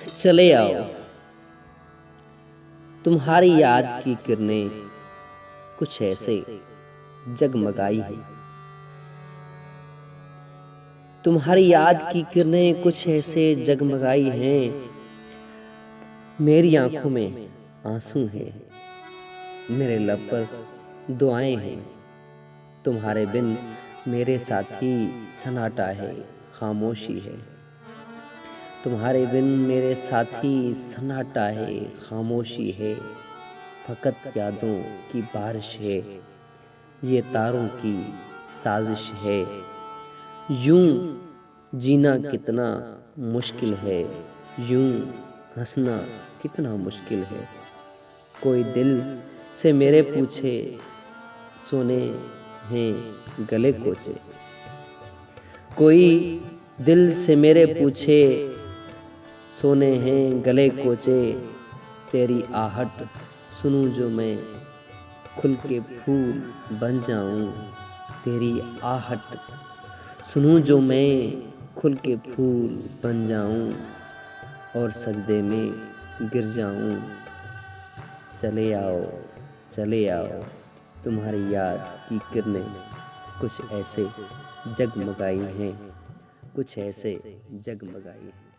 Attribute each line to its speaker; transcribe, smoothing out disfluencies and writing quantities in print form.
Speaker 1: चले आओ, तुम्हारी याद की किरणें कुछ ऐसे जगमगाई हैं। तुम्हारी याद की किरणें कुछ ऐसे जगमगाई हैं। मेरी आंखों में आंसू हैं, मेरे लब पर दुआएं हैं। तुम्हारे बिन मेरे साथी सन्नाटा है, खामोशी है। तुम्हारे बिन मेरे साथी सन्नाटा है, खामोशी है। फकत यादों की बारिश है, ये तारों की साजिश है। यूं जीना कितना मुश्किल है, यूं हंसना कितना मुश्किल है। कोई दिल से मेरे पूछे, सोने हैं गले कोचे। कोई दिल से मेरे पूछे, सोने हैं गले कोचे। तेरी आहट सुनूं जो मैं, खुल के फूल बन जाऊं। तेरी आहट सुनूं जो मैं, खुल के फूल बन जाऊं और सजदे में गिर जाऊं। चले आओ, चले आओ, तुम्हारी याद की किरणें कुछ ऐसे जगमगाई हैं, कुछ ऐसे जगमगाई हैं।